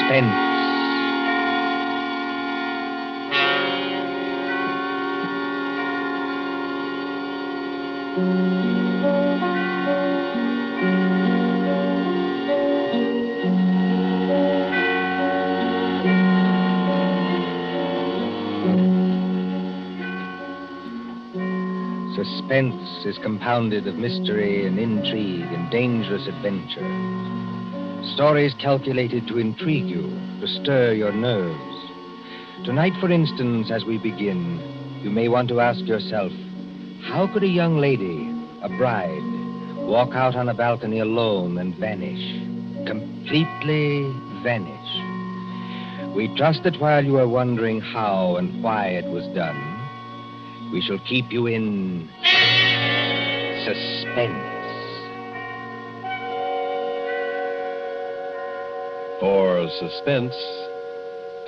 Suspense. Suspense is compounded of mystery and intrigue and dangerous adventure. Stories calculated to intrigue you, to stir your nerves. Tonight, for instance, as we begin, you may want to ask yourself, how could a young lady, a bride, walk out on a balcony alone and vanish? Completely vanish. We trust that while you are wondering how and why it was done, we shall keep you in suspense. For Suspense,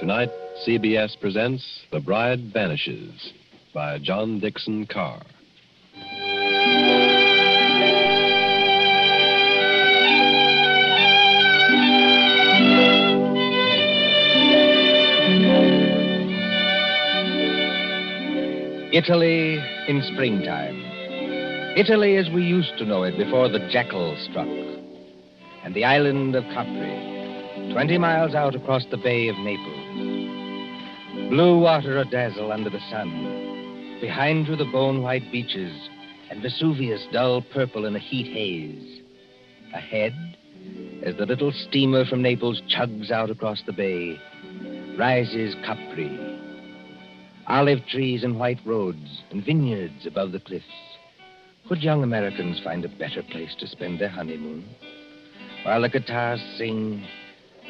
tonight CBS presents The Bride Vanishes by John Dixon Carr. Italy in springtime. Italy as we used to know it before the jackal struck. And the island of Capri, 20 miles out across the Bay of Naples. Blue water a-dazzle under the sun. Behind you the bone-white beaches, and Vesuvius dull purple in a heat haze. Ahead, as the little steamer from Naples chugs out across the bay, rises Capri. Olive trees and white roads and vineyards above the cliffs. Could young Americans find a better place to spend their honeymoon? While the guitars sing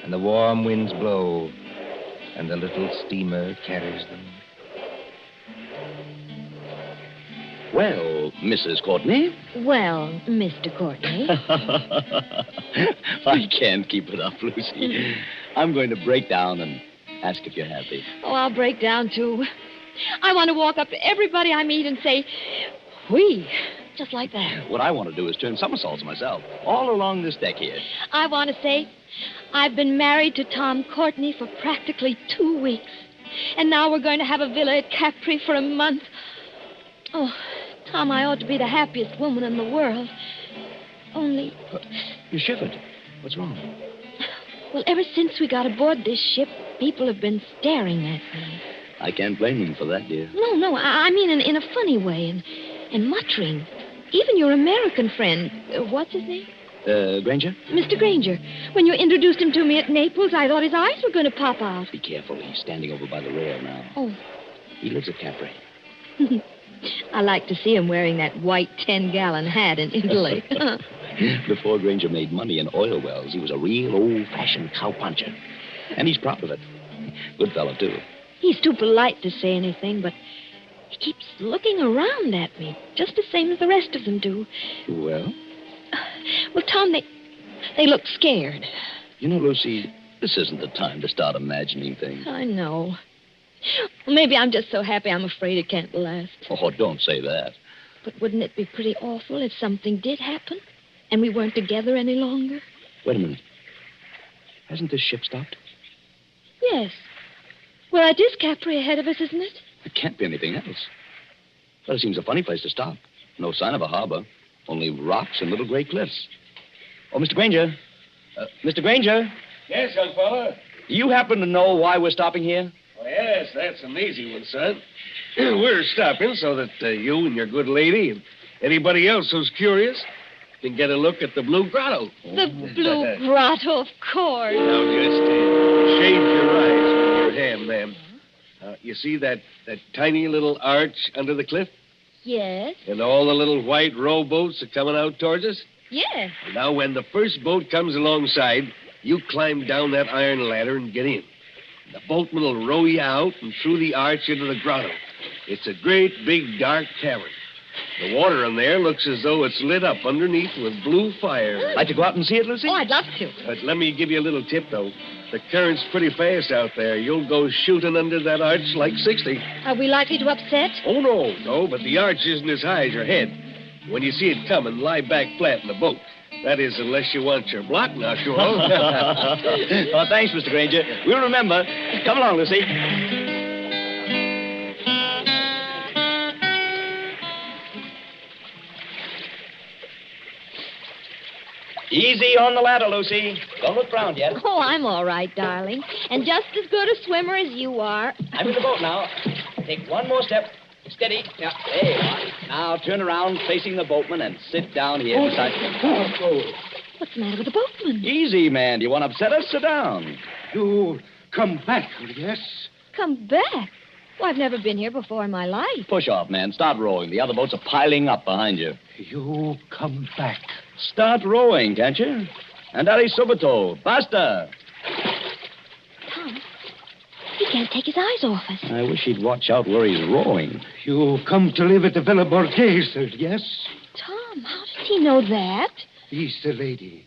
and the warm winds blow and the little steamer carries them. Well, Mrs. Courtney. Well, Mr. Courtney. I can't keep it up, Lucy. I'm going to break down and ask if you're happy. Oh, I'll break down, too. I want to walk up to everybody I meet and say, "Oui," just like that. What I want to do is turn somersaults myself, all along this deck here. I want to say, I've been married to Tom Courtney for practically 2 weeks. And now we're going to have a villa at Capri for a month. Oh, Tom, I ought to be the happiest woman in the world. Only... You shivered. What's wrong? Well, ever since we got aboard this ship, people have been staring at me. I can't blame them for that, dear. No, I mean in a funny way, and muttering. Even your American friend, what's his name? Granger? Mr. Granger. When you introduced him to me at Naples, I thought his eyes were going to pop out. Be careful. He's standing over by the rail now. Oh. He lives at Capri. I like to see him wearing that white 10-gallon hat in Italy. Before Granger made money in oil wells, he was a real old-fashioned cowpuncher. And he's proud of it. Good fellow, too. He's too polite to say anything, but he keeps looking around at me, just the same as the rest of them do. Well? Well, Tom, they look scared. You know, Lucy, this isn't the time to start imagining things. I know. Well, maybe I'm just so happy I'm afraid it can't last. Oh, don't say that. But wouldn't it be pretty awful if something did happen and we weren't together any longer? Wait a minute. Hasn't this ship stopped? Yes. Well, it is Capri ahead of us, isn't it? It can't be anything else. Well, it seems a funny place to stop. No sign of a harbor. Only rocks and little gray cliffs. Oh, Mr. Granger. Mr. Granger. Yes, young fella? Do you happen to know why we're stopping here? Oh, yes, that's an easy one, son. We're stopping so that you and your good lady and anybody else who's curious can get a look at the Blue Grotto. The Blue Grotto, of course. Now, just shade your eyes with your hand, ma'am. You see that tiny little arch under the cliff? Yes. And all the little white rowboats are coming out towards us? Yes. Now, when the first boat comes alongside, you climb down that iron ladder and get in. The boatman will row you out and through the arch into the grotto. It's a great, big, dark cavern. The water in there looks as though it's lit up underneath with blue fire. Like to go out and see it, Lucy? Oh, I'd love to. But let me give you a little tip, though. The current's pretty fast out there. You'll go shooting under that arch like 60. Are we likely to upset? Oh, no, but the arch isn't as high as your head. When you see it coming, lie back flat in the boat. That is, unless you want your block knocked off. Oh, thanks, Mr. Granger. We'll remember. Come along, Lucy. Easy on the ladder, Lucy. Don't look round yet. Oh, I'm all right, darling. And just as good a swimmer as you are. I'm in the boat now. Take one more step. Steady. Yeah, there you are. Now turn around facing the boatman and sit down here beside me. What's the matter with the boatman? Easy, man. Do you want to upset us? Sit down. You come back, yes? Come back? Well, I've never been here before in my life. Push off, man. Start rowing. The other boats are piling up behind you. You come back. Start rowing, can't you? And Ali subito. Basta. Tom, he can't take his eyes off us. I wish he'd watch out where he's rowing. You come to live at the Villa Borghese, yes? Tom, how does he know that? He's the lady.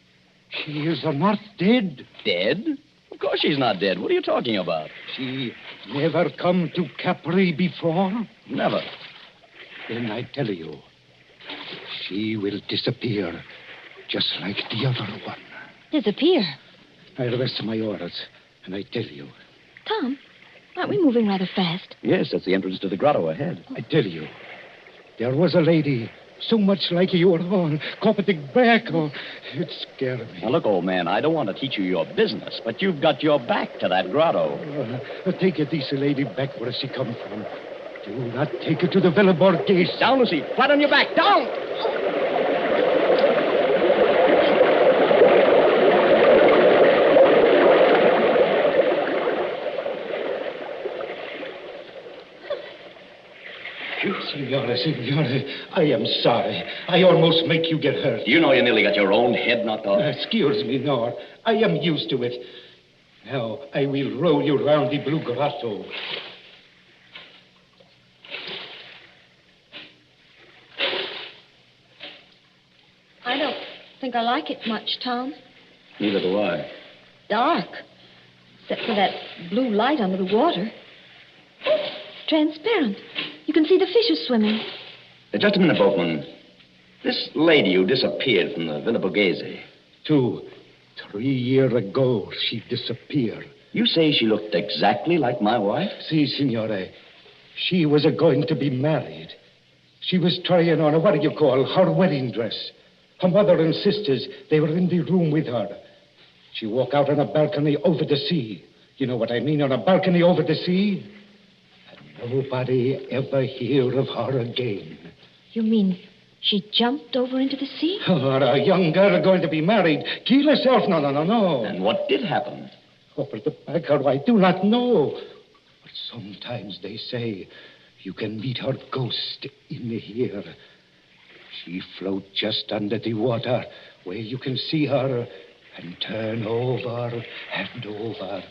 She is not dead. Dead? Of course she's not dead. What are you talking about? She never come to Capri before? Never. Then I tell you, she will disappear, just like the other one. Disappear? I rest my orders, and I tell you. Tom, aren't we moving rather fast? Yes, that's the entrance to the grotto ahead. I tell you, there was a lady so much like your own, Coptic back. Oh, it scared me. Now, look, old man, I don't want to teach you your business, but you've got your back to that grotto. Take a decent lady back where she come from. Do not take her to the Villa Borghese. Down, Lucy. Flat on your back. Down! Signore, I am sorry. I almost make you get hurt. You know you nearly got your own head knocked off. Excuse me, no. I am used to it. Now, I will roll you round the Blue Grotto. I don't think I like it much, Tom. Neither do I. Dark. Except for that blue light under the water. It's transparent. You can see the fishes swimming. Just a minute, boatman. This lady who disappeared from the Villa Borghese. 2, 3 years ago, she disappeared. You say she looked exactly like my wife? Si, signore. She was going to be married. She was trying on what do you call her wedding dress. Her mother and sisters, they were in the room with her. She walked out on a balcony over the sea. You know what I mean, on a balcony over the sea? Nobody ever hear of her again. You mean she jumped over into the sea? Oh, a young girl going to be married. Kill herself? No. And what did happen? Over the back, I do not know. But sometimes they say you can meet her ghost in here. She float just under the water where you can see her and turn over and over.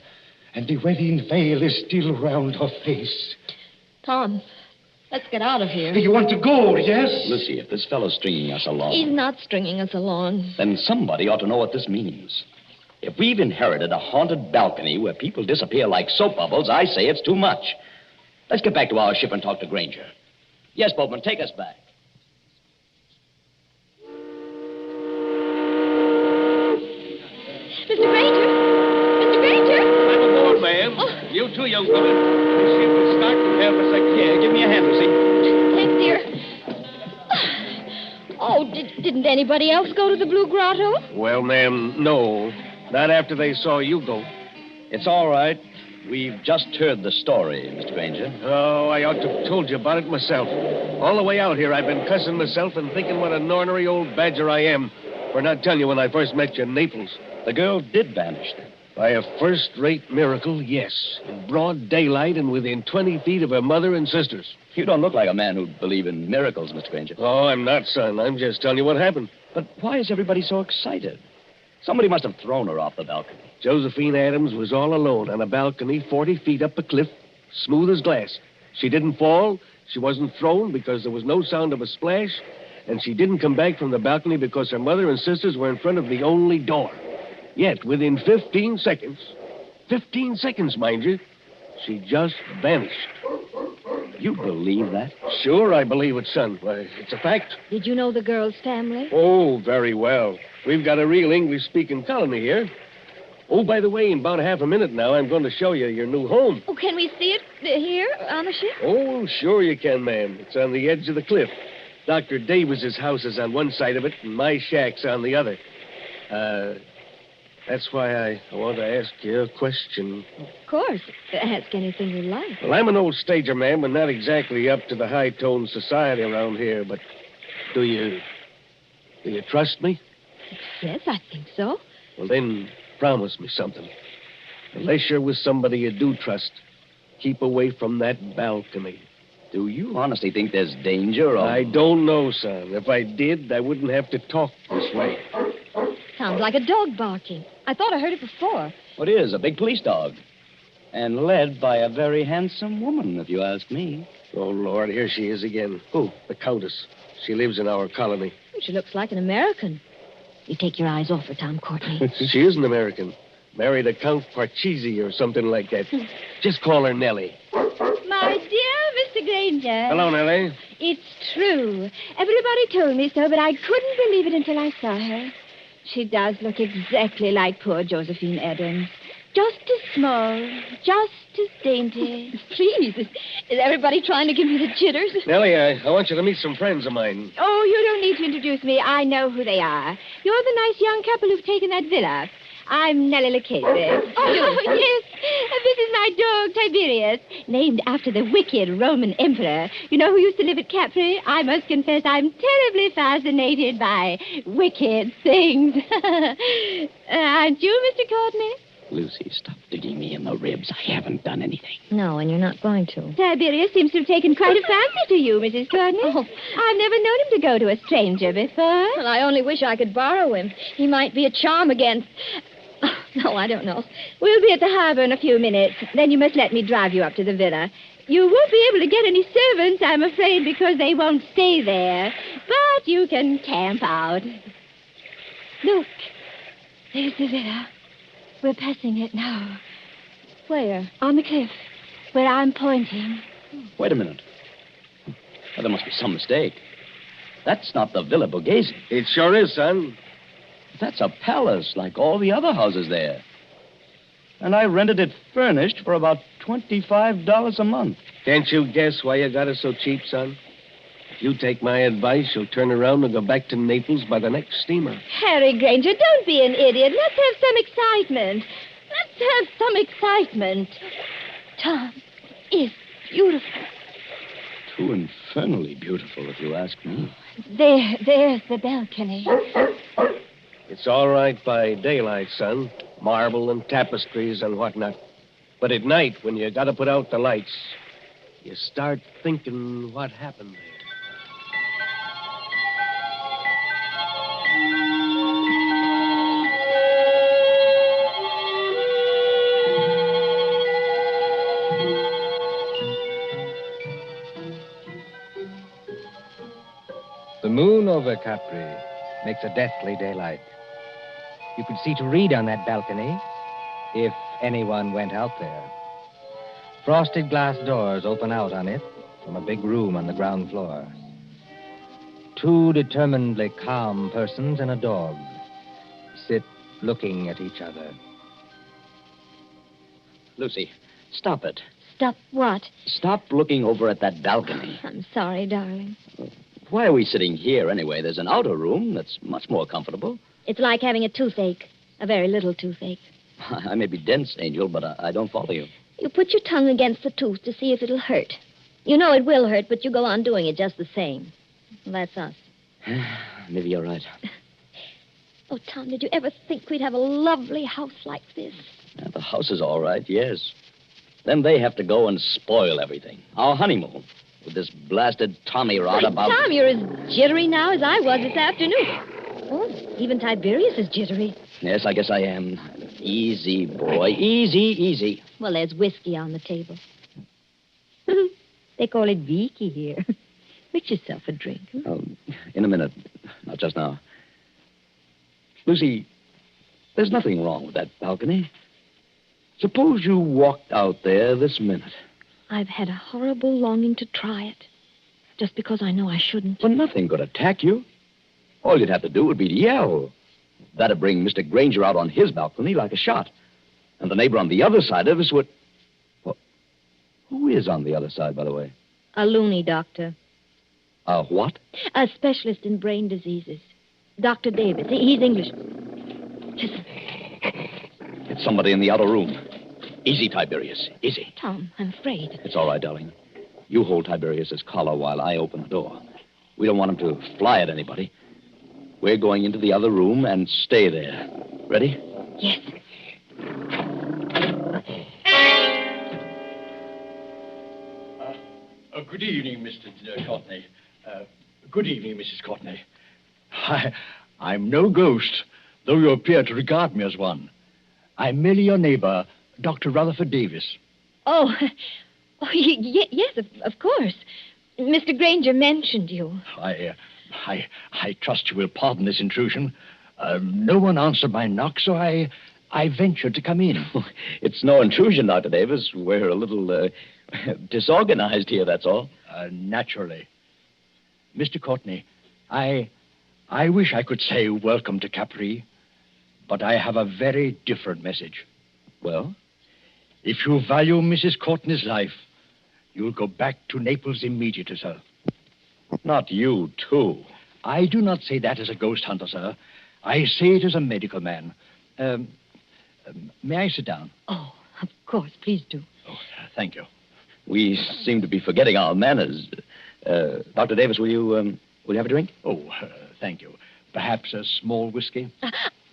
And the wedding veil is still round her face. Tom, let's get out of here. You want to go, yes? Lucy, if this fellow's stringing us along... He's not stringing us along. Then somebody ought to know what this means. If we've inherited a haunted balcony where people disappear like soap bubbles, I say it's too much. Let's get back to our ship and talk to Granger. Yes, boatman, take us back. Mr. Granger! Mr. Granger! I'm aboard, ma'am. Oh. You too, young woman. The ship will start in half a second. Yeah, give me a hand, Lucy. Thanks, dear. Oh, didn't anybody else go to the Blue Grotto? Well, ma'am, no. Not after they saw you go. It's all right. We've just heard the story, Mr. Granger. Oh, I ought to have told you about it myself. All the way out here, I've been cussing myself and thinking what an ornery old badger I am for not telling you when I first met you in Naples. The girl did vanish then. By a first-rate miracle, yes. In broad daylight and within 20 feet of her mother and sisters. You don't look like a man who'd believe in miracles, Mr. Granger. Oh, I'm not, son. I'm just telling you what happened. But why is everybody so excited? Somebody must have thrown her off the balcony. Josephine Adams was all alone on a balcony 40 feet up a cliff, smooth as glass. She didn't fall. She wasn't thrown because there was no sound of a splash. And she didn't come back from the balcony because her mother and sisters were in front of the only door. Yet, within 15 seconds, 15 seconds, mind you, she just vanished. You believe that? Sure, I believe it, son. Why, it's a fact. Did you know the girl's family? Oh, very well. We've got a real English-speaking colony here. Oh, by the way, in about half a minute now, I'm going to show you your new home. Oh, can we see it here on the ship? Oh, sure you can, ma'am. It's on the edge of the cliff. Dr. Davis's house is on one side of it, and my shack's on the other. That's why I want to ask you a question. Of course. Ask anything you like. Well, I'm an old stager, ma'am, and not exactly up to the high-toned society around here, but do you trust me? Yes, I think so. Well, then, promise me something. Unless you're with somebody you do trust, keep away from that balcony. Do you honestly think there's danger? Or... I don't know, son. If I did, I wouldn't have to talk this way. Sounds like a dog barking. I thought I heard it before. What is? A big police dog. And led by a very handsome woman, if you ask me. Oh, Lord, here she is again. Who? The Countess. She lives in our colony. She looks like an American. You take your eyes off her, Tom Courtney. She is an American. Married a Count Parcheesi or something like that. Just call her Nellie. My dear Mr. Granger. Hello, Nellie. It's true. Everybody told me so, but I couldn't believe it until I saw her. She does look exactly like poor Josephine Adams. Just as small, just as dainty. Please, is everybody trying to give me the jitters? Nellie, I want you to meet some friends of mine. Oh, you don't need to introduce me. I know who they are. You're the nice young couple who've taken that villa. I'm Nellie Lucchese. Oh, yes. This is my dog, Tiberius, named after the wicked Roman emperor. You know who used to live at Capri? I must confess I'm terribly fascinated by wicked things. Aren't you, Mr. Courtney? Lucy, stop digging me in the ribs. I haven't done anything. No, and you're not going to. Tiberius seems to have taken quite a fancy to you, Mrs. Courtney. Oh. I've never known him to go to a stranger before. Well, I only wish I could borrow him. He might be a charm against... Oh, no, I don't know. We'll be at the harbor in a few minutes. Then you must let me drive you up to the villa. You won't be able to get any servants, I'm afraid, because they won't stay there. But you can camp out. Look, there's the villa. We're passing it now. Where? On the cliff, where I'm pointing. Wait a minute. Well, there must be some mistake. That's not the Villa Borghese. It sure is, son. That's a palace like all the other houses there. And I rented it furnished for about $25 a month. Can't you guess why you got it so cheap, son? If you take my advice, you'll turn around and go back to Naples by the next steamer. Harry Granger, don't be an idiot. Let's have some excitement. Let's have some excitement. Tom is beautiful. Too infernally beautiful, if you ask me. There's the balcony. It's all right by daylight, son. Marble and tapestries and whatnot. But at night, when you got to put out the lights, you start thinking what happened there. The moon over Capri makes a deathly daylight. You could see to read on that balcony if anyone went out there. Frosted glass doors open out on it from a big room on the ground floor. Two determinedly calm persons and a dog sit looking at each other. Lucy, stop it. Stop what? Stop looking over at that balcony. I'm sorry, darling. Why are we sitting here anyway? There's an outer room that's much more comfortable. It's like having a toothache. A very little toothache. I may be dense, Angel, but I don't follow you. You put your tongue against the tooth to see if it'll hurt. You know it will hurt, but you go on doing it just the same. That's us. Maybe you're right. Oh, Tom, did you ever think we'd have a lovely house like this? Yeah, the house is all right, yes. Then they have to go and spoil everything. Our honeymoon. With this blasted Tommy rod about... Tom, you're as jittery now as I was this afternoon. Oh, even Tiberius is jittery. Yes, I guess I am. Easy, boy. Easy, easy. Well, there's whiskey on the table. They call it Vicky here. Make yourself a drink. Oh, in a minute. Not just now. Lucy, there's nothing wrong with that balcony. Suppose you walked out there this minute. I've had a horrible longing to try it. Just because I know I shouldn't. Well, nothing could attack you. All you'd have to do would be to yell. That'd bring Mr. Granger out on his balcony like a shot. And the neighbor on the other side of us would... Well, who is on the other side, by the way? A loony doctor. A what? A specialist in brain diseases. Dr. Davis. He's English. Listen. It's somebody in the outer room. Easy, Tiberius. Easy. Tom, I'm afraid. It's all right, darling. You hold Tiberius's collar while I open the door. We don't want him to fly at anybody. We're going into the other room and stay there. Ready? Yes. Good evening, Mr. Courtney. Good evening, Mrs. Courtney. I'm no ghost, though you appear to regard me as one. I'm merely your neighbor, Dr. Rutherford Davis. Oh, yes, of course. Mr. Granger mentioned you. I trust you will pardon this intrusion. No one answered my knock, so I ventured to come in. It's no intrusion, Dr. Davis. We're a little disorganized here, that's all. Naturally. Mr. Courtney, I wish I could say welcome to Capri, but I have a very different message. Well? If you value Mrs. Courtney's life, you'll go back to Naples immediately, sir. Not you, too. I do not say that as a ghost hunter, sir. I say it as a medical man. May I sit down? Oh, of course. Please do. Oh, thank you. We seem to be forgetting our manners. Dr. Davis, will you have a drink? Oh, thank you. Perhaps a small whiskey?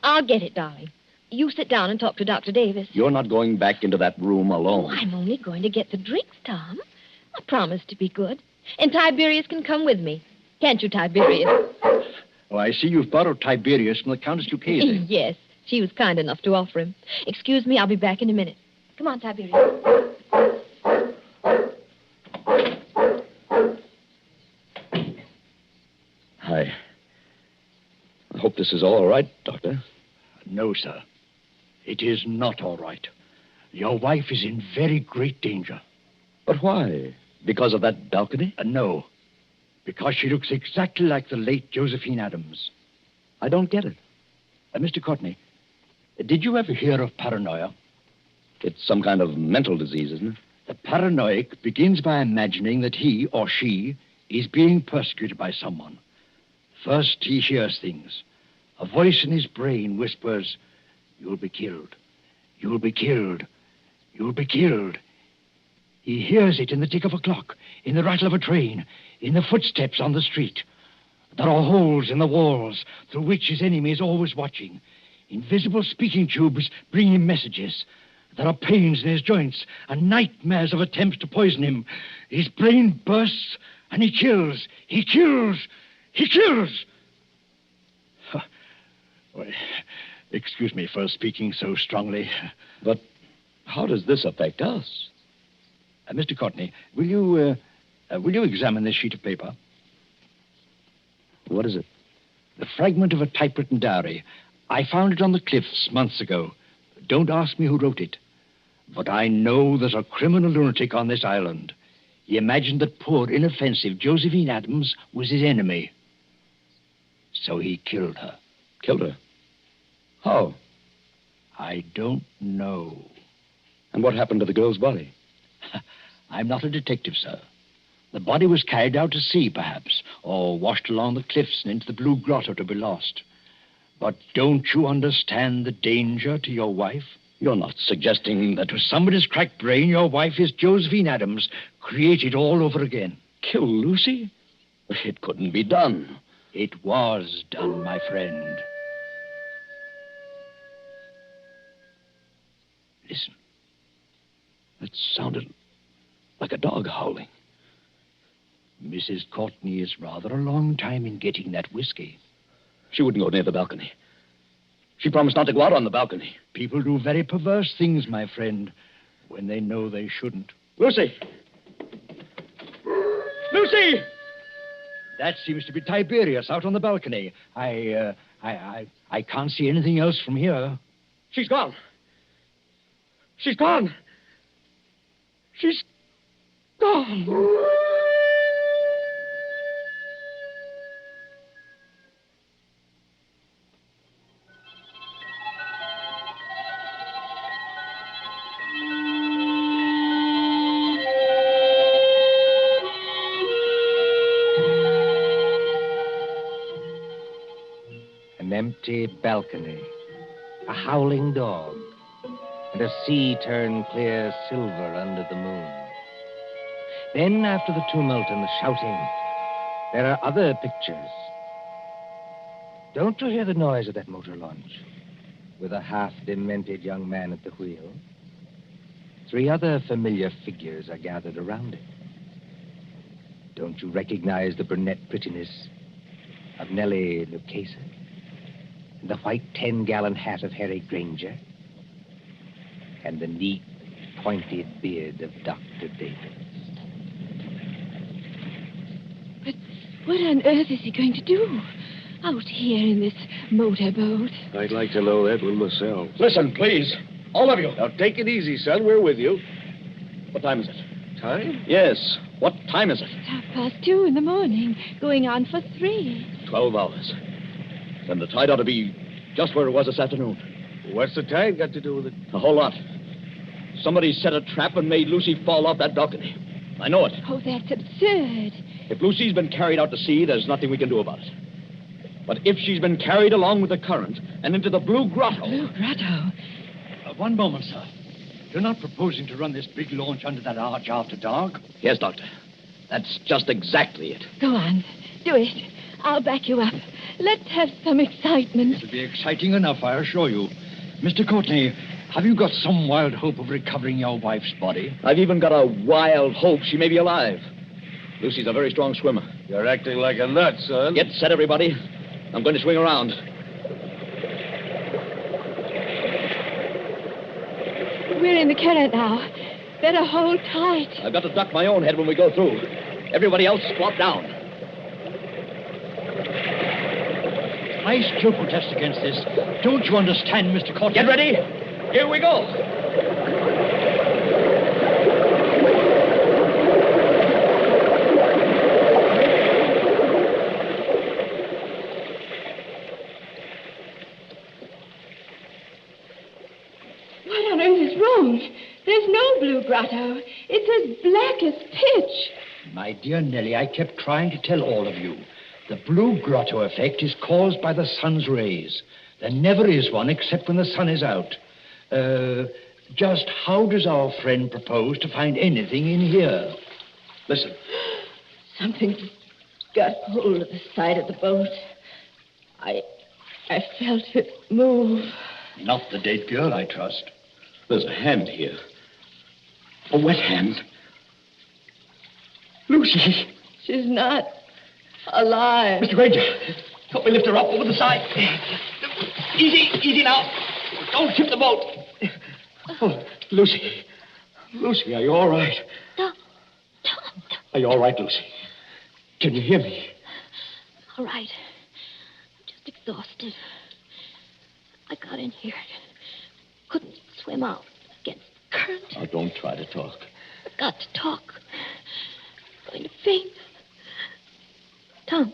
I'll get it, darling. You sit down and talk to Dr. Davis. You're not going back into that room alone. Oh, I'm only going to get the drinks, Tom. I promise to be good. And Tiberius can come with me. Can't you, Tiberius? Oh, I see you've borrowed Tiberius from the Countess Lucchese. Yes. She was kind enough to offer him. Excuse me, I'll be back in a minute. Come on, Tiberius. I hope this is all right, Doctor. No, sir. It is not all right. Your wife is in very great danger. But why? Because of that balcony? No. Because she looks exactly like the late Josephine Adams. I don't get it. Mr. Courtney, did you ever hear of paranoia? It's some kind of mental disease, isn't it? The paranoic begins by imagining that he or she is being persecuted by someone. First, he hears things. A voice in his brain whispers, "You'll be killed. You'll be killed. You'll be killed." He hears it in the tick of a clock, in the rattle of a train, in the footsteps on the street. There are holes in the walls through which his enemy is always watching. Invisible speaking tubes bring him messages. There are pains in his joints and nightmares of attempts to poison him. His brain bursts and he kills. He kills. He kills. Well, excuse me for speaking so strongly. But how does this affect us? Mr. Courtney, will you examine this sheet of paper? What is it? The fragment of a typewritten diary. I found it on the cliffs months ago. Don't ask me who wrote it. But I know there's a criminal lunatic on this island. He imagined that poor, inoffensive Josephine Adams was his enemy. So he killed her. Killed her? How? I don't know. And what happened to the girl's body? I'm not a detective, sir. The body was carried out to sea, perhaps, or washed along the cliffs and into the Blue Grotto to be lost. But don't you understand the danger to your wife? You're not suggesting that... To somebody's cracked brain, your wife is Josephine Adams, created all over again. Kill Lucy? It couldn't be done. It was done, my friend. Listen. It sounded like a dog howling. Mrs. Courtney is rather a long time in getting that whiskey. She wouldn't go near the balcony. She promised not to go out on the balcony. People do very perverse things, my friend, when they know they shouldn't. Lucy! Lucy! That seems to be Tiberius out on the balcony. I can't see anything else from here. She's gone. She's gone. She's gone. An empty balcony, a howling dog, and a sea turned clear silver under the moon. Then, after the tumult and the shouting, there are other pictures. Don't you hear the noise of that motor launch? With a half-demented young man at the wheel. 3 other familiar figures are gathered around it. Don't you recognize the brunette prettiness of Nellie Lucchese? And the white 10-gallon hat of Harry Granger? And the neat, pointed beard of Dr. Davis? But what on earth is he going to do out here in this motorboat? I'd like to know that one myself. Listen, please. All of you. Now, take it easy, son. We're with you. What time is it? Time? Yes. What time is it? It's 2:30 in the morning, going on for 3. 12 hours. Then the tide ought to be just where it was this afternoon. What's the tide got to do with it? A whole lot. Somebody set a trap and made Lucy fall off that balcony. I know it. Oh, that's absurd. If Lucy's been carried out to sea, there's nothing we can do about it. But if she's been carried along with the current and into the Blue Grotto... Blue Grotto? One moment, sir. You're not proposing to run this big launch under that arch after dark? Yes, Doctor. That's just exactly it. Go on. Do it. I'll back you up. Let's have some excitement. It'll be exciting enough, I assure you. Mr. Courtney, have you got some wild hope of recovering your wife's body? I've even got a wild hope she may be alive. Lucy's a very strong swimmer. You're acting like a nut, son. Get set, everybody. I'm going to swing around. We're in the current now. Better hold tight. I've got to duck my own head when we go through. Everybody else squat down. I still protest against this. Don't you understand, Mr. Courtney? Get ready. Here we go. What on earth is wrong? There's no Blue Grotto. It's as black as pitch. My dear Nellie, I kept trying to tell all of you. The Blue Grotto effect is caused by the sun's rays. There never is one except when the sun is out. Just how does our friend propose to find anything in here? Listen. Something got hold of the side of the boat. I felt it move. Not the dead girl, I trust. There's a hand here. A wet hand. Lucy. She's not alive. Mr. Granger, help me lift her up over the side. Easy now. Don't tip the boat. Oh, Lucy. Lucy, are you all right? Tom. Are you all right, Lucy? Can you hear me? All right. I'm just exhausted. I got in here. Couldn't swim out against the current. Oh, don't try to talk. I've got to talk. I'm going to faint. Tom,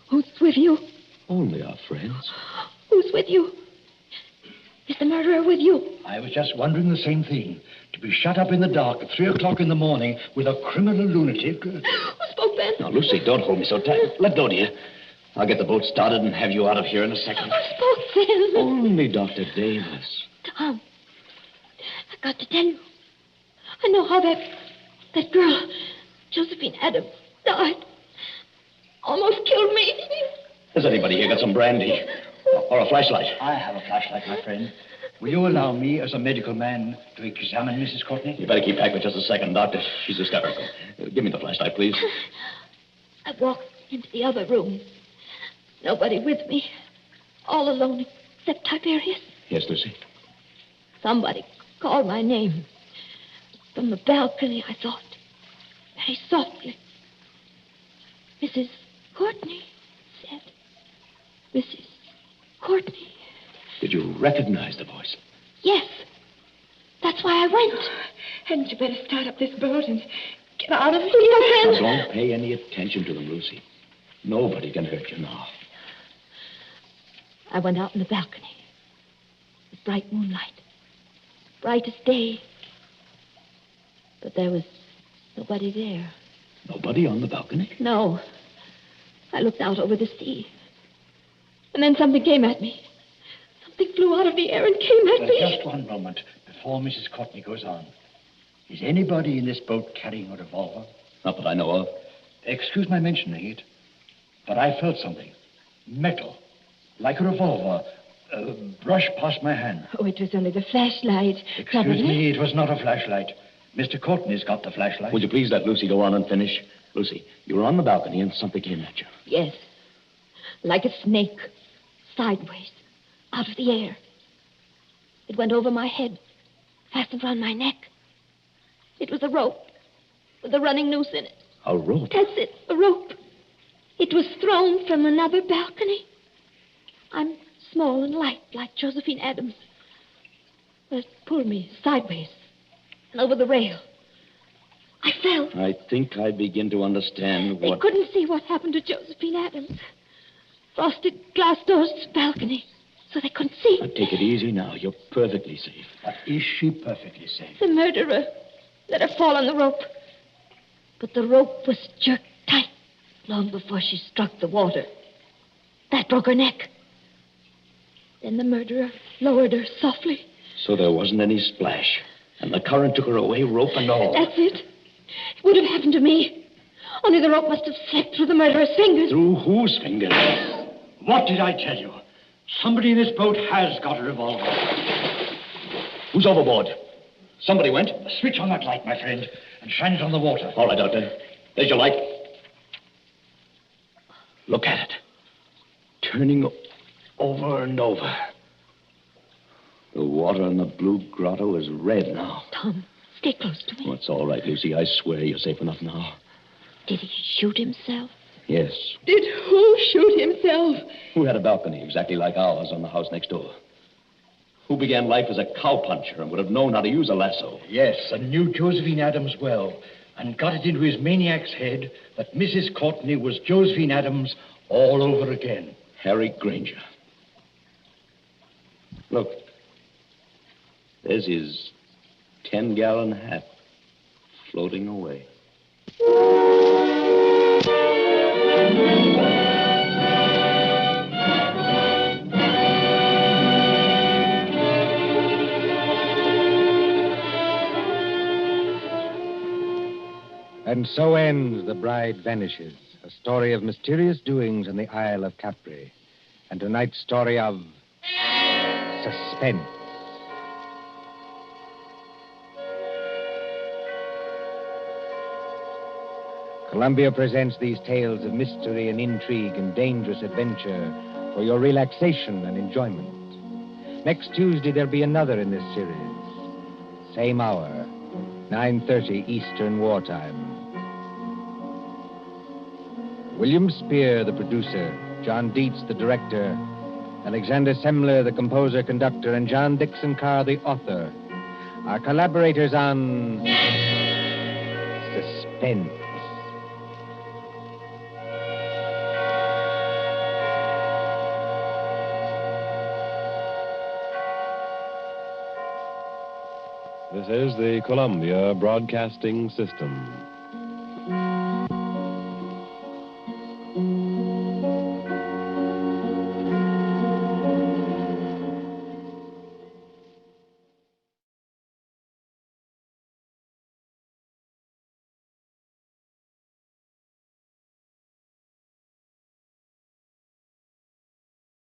who's with you? Only our friends. Who's with you? Is the murderer with you? I was just wondering the same thing. To be shut up in the dark at 3 o'clock in the morning with a criminal lunatic. Who spoke then? Now, Lucy, don't hold me so tight. Let go, dear. I'll get the boat started and have you out of here in a second. Who spoke then? Only Dr. Davis. Tom, I've got to tell you. I know how that girl, Josephine Adams, died. Almost killed me. Has anybody here got some brandy? Or a flashlight? I have a flashlight, my friend. Will you allow me, as a medical man, to examine Mrs. Courtney? You better keep back for just a second, Doctor. She's hysterical. Give me the flashlight, please. I walked into the other room. Nobody with me. All alone except Tiberius. Yes, Lucy? Somebody called my name. From the balcony, I thought. Very softly. Mrs. Courtney said. Mrs. Courtney. Did you recognize the voice? Yes. That's why I went. Hadn't you better start up this boat and get out of Now, here? don't pay any attention to them, Lucy. Nobody can hurt you now. I went out on the balcony. It was bright moonlight. Brightest day. But there was nobody there. Nobody on the balcony? No. I looked out over the sea. And then something came at me. Something flew out of the air and came at me. Just one moment before Mrs. Courtney goes on. Is anybody in this boat carrying a revolver? Not that I know of. Excuse my mentioning it, but I felt something. Metal. Like a revolver. Brush past my hand. Oh, it was only the flashlight. Excuse me, it was not a flashlight. Mr. Courtney's got the flashlight. Would you please let Lucy go on and finish? Lucy, you were on the balcony and something came at you. Yes. Like a snake. Sideways. Out of the air. It went over my head. Fastened around my neck. It was a rope. With a running noose in it. A rope? That's it. A rope. It was thrown from another balcony. I'm small and light, like Josephine Adams. But it pulled me sideways and over the rail. I fell. I think I begin to understand They what... couldn't see what happened to Josephine Adams. Frosted glass doors to the balcony, so they couldn't see. Now, take it easy now. You're perfectly safe. But is she perfectly safe? The murderer let her fall on the rope. But the rope was jerked tight long before she struck the water. That broke her neck. Then the murderer lowered her softly. So there wasn't any splash. And the current took her away, rope and all. That's it. It would have happened to me. Only the rope must have slipped through the murderer's fingers. Through whose fingers? What did I tell you? Somebody in this boat has got a revolver. Who's overboard? Somebody went. Switch on that light, my friend, and shine it on the water. All right, Doctor. There's your light. Look at it. Turning over and over. The water in the blue grotto is red now. Tom, stay close to me. Oh, it's all right, Lucy. I swear you're safe enough now. Did he shoot himself? Yes. Did who shoot himself? Who had a balcony exactly like ours on the house next door? Who began life as a cowpuncher and would have known how to use a lasso? Yes, and knew Josephine Adams well, and got it into his maniac's head that Mrs. Courtney was Josephine Adams all over again. Harry Granger. Look. There's his 10-gallon hat floating away. And so ends The Bride Vanishes, a story of mysterious doings in the Isle of Capri. And tonight's story of suspense. Columbia presents these tales of mystery and intrigue and dangerous adventure for your relaxation and enjoyment. Next Tuesday, there'll be another in this series. Same hour, 9:30 Eastern Wartime. William Spear, the producer, John Dietz, the director, Alexander Semler, the composer-conductor, and John Dixon Carr, the author, are collaborators on Suspense. This is the Columbia Broadcasting System.